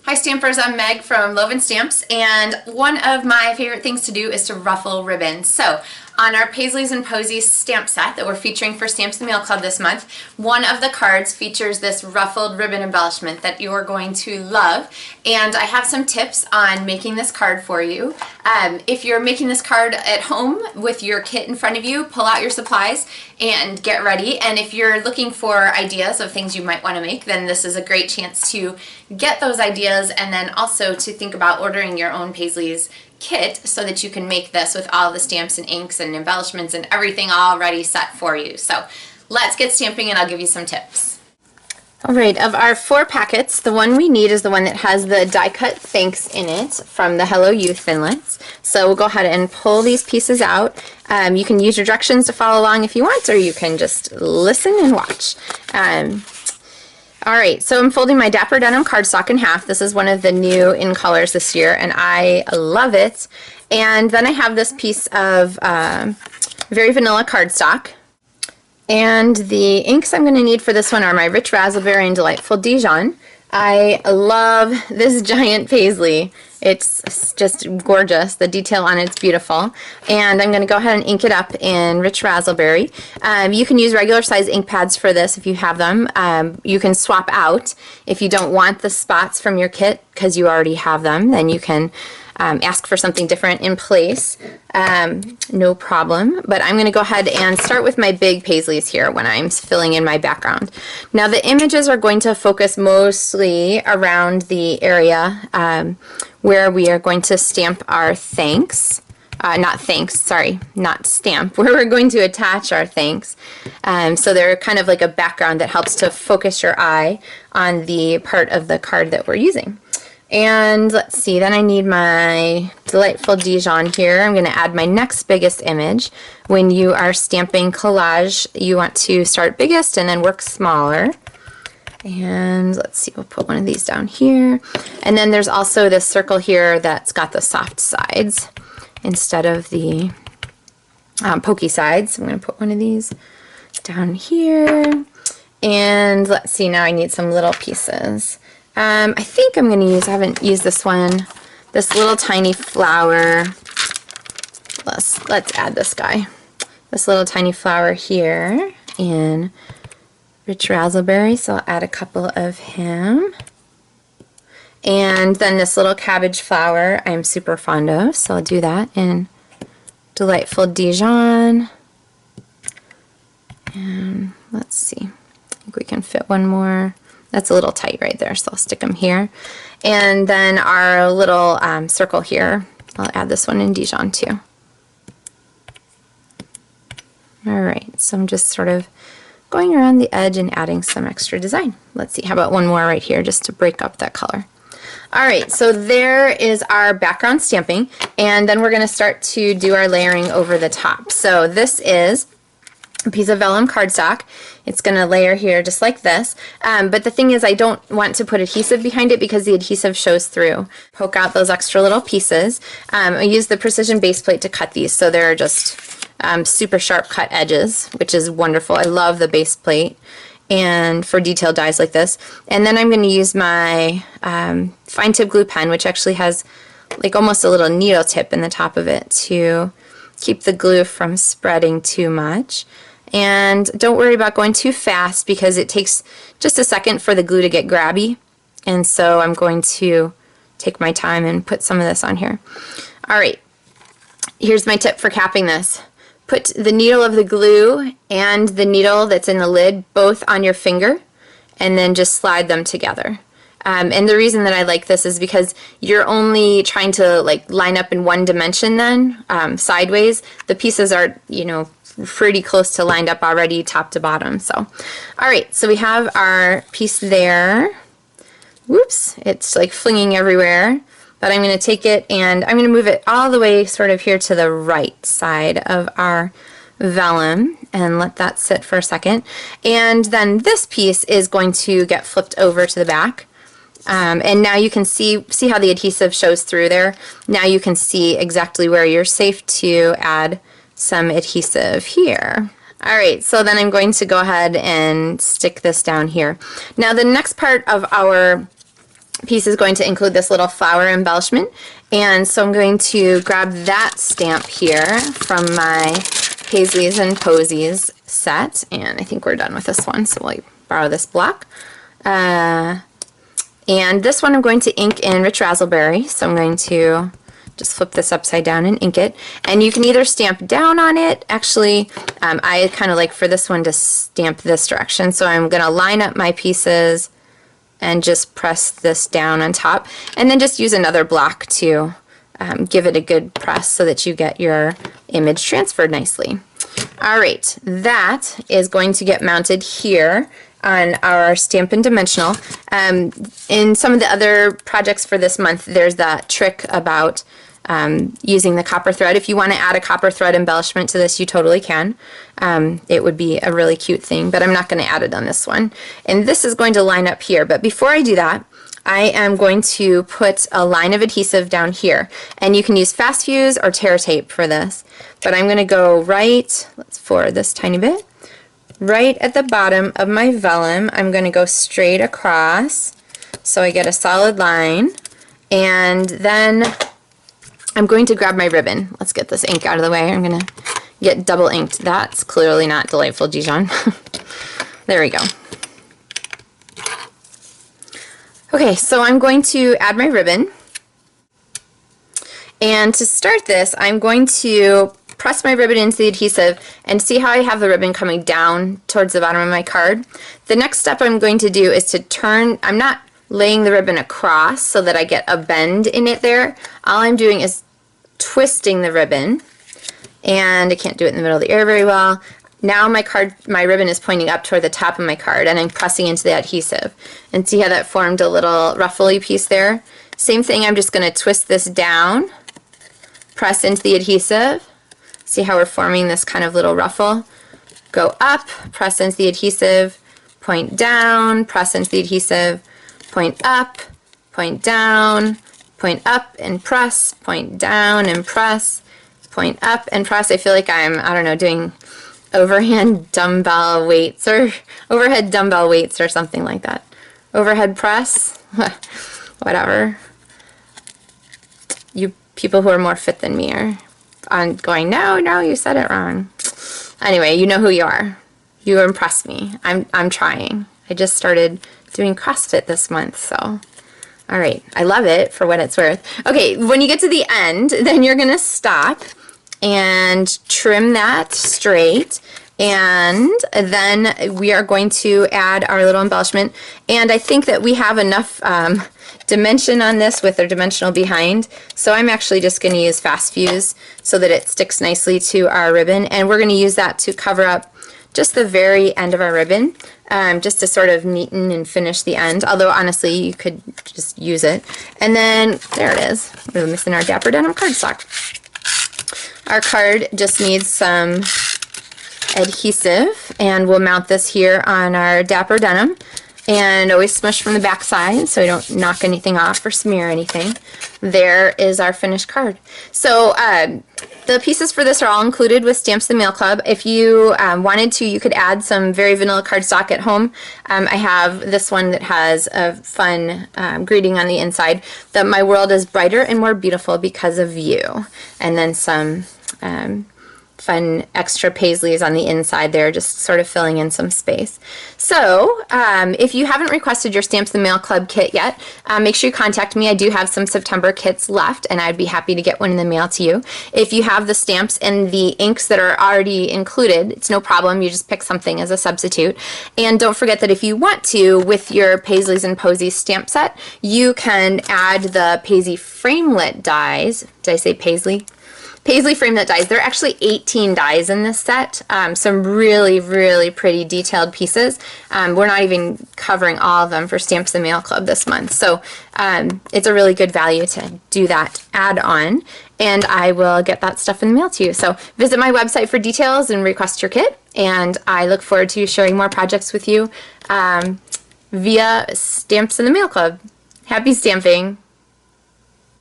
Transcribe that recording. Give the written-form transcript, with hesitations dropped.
Hi Stampers, I'm Meg from Loven Stamps, and one of my favorite things to do is to ruffle ribbons. So on our Paisleys Posies stamp set that we're featuring for Stamps in the Mail Club this month, one of the cards features this ruffled ribbon embellishment that you're going to love, and I have some tips on making this card for you. If you're making this card at home with your kit in front of you, pull out your supplies and get ready. And if you're looking for ideas of things you might want to make, then this is a great chance to get those ideas and then also to think about ordering your own Paisleys kit so that you can make this with all the stamps and inks and embellishments and everything already set for you. So let's get stamping and I'll give you some tips. Alright, of our 4 packets, the one we need is the one that has the die cut thanks in it from the Hello You Thinlits. So we'll go ahead and pull these pieces out. You can use your directions to follow along if you want, or you can just listen and watch. Alright, so I'm folding my Dapper Denim cardstock in half. This is one of the new in colors this year, and I love it. And then I have this piece of very vanilla cardstock. And the inks I'm going to need for this one are my Rich Razzleberry and Delightful Dijon. I love this giant paisley. It's just gorgeous. The detail on it's beautiful. And I'm going to go ahead and ink it up in Rich Razzleberry. You can use regular size ink pads for this if you have them. You can swap out if you don't want the spots from your kit because you already have them. Then you can ask for something different in place. No problem. But I'm going to go ahead and start with my big paisleys here when I'm filling in my background. Now the images are going to focus mostly around the area where we are going to stamp our thanks. Not stamp, where we're going to attach our thanks. So they're kind of like a background that helps to focus your eye on the part of the card that we're using. And let's see, then I need my Delightful Dijon here. I'm going to add my next biggest image. When you are stamping collage, you want to start biggest and then work smaller. And let's see, we'll put one of these down here. And then there's also this circle here that's got the soft sides instead of the pokey sides. I'm going to put one of these down here. And let's see, now I need some little pieces. I think I'm going to use, I haven't used this one, this little tiny flower. Let's add this guy. This little tiny flower here in Rich Razzleberry, so I'll add a couple of him. And then this little cabbage flower I'm super fond of, so I'll do that in Delightful Dijon. And let's see, I think we can fit one more. That's a little tight right there, so I'll stick them here. And then our little circle here, I'll add this one in Dijon too. Alright, so I'm just sort of going around the edge and adding some extra design. Let's see, how about one more right here just to break up that color. Alright, so there is our background stamping, and then we're going to start to do our layering over the top. So this is a piece of vellum cardstock. It's going to layer here just like this, but the thing is I don't want to put adhesive behind it because the adhesive shows through. Poke out those extra little pieces. I use the precision base plate to cut these, so they're just super sharp cut edges, which is wonderful. I love the base plate and for detailed dies like this. And then I'm going to use my fine tip glue pen, which actually has like almost a little needle tip in the top of it to keep the glue from spreading too much. And don't worry about going too fast because it takes just a second for the glue to get grabby. And so I'm going to take my time and put some of this on here. Alright, here's my tip for capping this. Put the needle of the glue and the needle that's in the lid both on your finger and then just slide them together. And the reason that I like this is because you're only trying to like line up in one dimension then, sideways. The pieces are, you know, pretty close to lined up already top to bottom. So, alright, so we have our piece there. Whoops, it's like flinging everywhere. But I'm going to take it and I'm going to move it all the way sort of here to the right side of our vellum and let that sit for a second. And then this piece is going to get flipped over to the back. And now you can see how the adhesive shows through there. Now you can see exactly where you're safe to add some adhesive here. Alright, so then I'm going to go ahead and stick this down here. Now the next part of our piece is going to include this little flower embellishment, and so I'm going to grab that stamp here from my Paisleys and Posies set, and I think we're done with this one, so we'll borrow this block. And this one I'm going to ink in Rich Razzleberry, so I'm going to just flip this upside down and ink it. And you can either stamp down on it. Actually, I kind of like for this one to stamp this direction, so I'm going to line up my pieces and just press this down on top, and then just use another block to give it a good press so that you get your image transferred nicely. All right, that is going to get mounted here on our Stampin' Dimensional. In some of the other projects for this month, there's that trick about using the copper thread. If you want to add a copper thread embellishment to this, you totally can. It would be a really cute thing, but I'm not going to add it on this one. And this is going to line up here, but before I do that, I am going to put a line of adhesive down here. And you can use fast fuse or tear tape for this, but I'm going to go right, let's forward this tiny bit, right at the bottom of my vellum. I'm going to go straight across so I get a solid line, and then I'm going to grab my ribbon. Let's get this ink out of the way. I'm going to get double inked. That's clearly not Delightful Dijon. There we go. Okay, so I'm going to add my ribbon. And to start this, I'm going to press my ribbon into the adhesive and see how I have the ribbon coming down towards the bottom of my card. The next step I'm going to do is to turn, I'm not laying the ribbon across so that I get a bend in it there. All I'm doing is twisting the ribbon, and I can't do it in the middle of the air very well. Now my ribbon is pointing up toward the top of my card, and I'm pressing into the adhesive. And see how that formed a little ruffly piece there? Same thing, I'm just going to twist this down, press into the adhesive. See how we're forming this kind of little ruffle? Go up, press into the adhesive, point down, press into the adhesive, point up, point down, point up and press, point down and press, point up and press. I feel like I'm, I don't know, doing overhand dumbbell weights or overhead dumbbell weights or something like that. Overhead press, whatever. You people who are more fit than me are going, no, you said it wrong. Anyway, you know who you are. You impress me. I'm trying. I just started doing CrossFit this month, so. All right, I love it for what it's worth. Okay, when you get to the end, then you're gonna stop and trim that straight, and then we are going to add our little embellishment. And I think that we have enough dimension on this with our dimensional behind, so I'm actually just gonna use fast fuse so that it sticks nicely to our ribbon, and we're gonna use that to cover up just the very end of our ribbon, just to sort of neaten and finish the end, although honestly you could just use it. And then there it is. We're missing our Dapper Denim cardstock. Our card just needs some adhesive, and we'll mount this here on our Dapper Denim, and always smush from the back side so I don't knock anything off or smear anything. There is our finished card. So the pieces for this are all included with Stamps the Mail Club. If you wanted to, you could add some very vanilla cardstock at home. I have this one that has a fun greeting on the inside, that my world is brighter and more beautiful because of you. And then some fun extra paisleys on the inside there, just sort of filling in some space. So if you haven't requested your Stamps the Mail Club kit yet, make sure you contact me. I do have some September kits left, and I'd be happy to get one in the mail to you. If you have the stamps and the inks that are already included, it's no problem. You just pick something as a substitute. And don't forget that if you want to, with your Paisleys and Posies stamp set, you can add the Paisley framelit dies. Did I say Paisley? Paisley framelit dies. There are actually 18 dies in this set. Some really, really pretty detailed pieces. We're not even covering all of them for Stamps the Mail Club this month. So it's a really good value to do that add-on, and I will get that stuff in the mail to you. So visit my website for details and request your kit, and I look forward to sharing more projects with you via Stamps in the Mail Club. Happy stamping!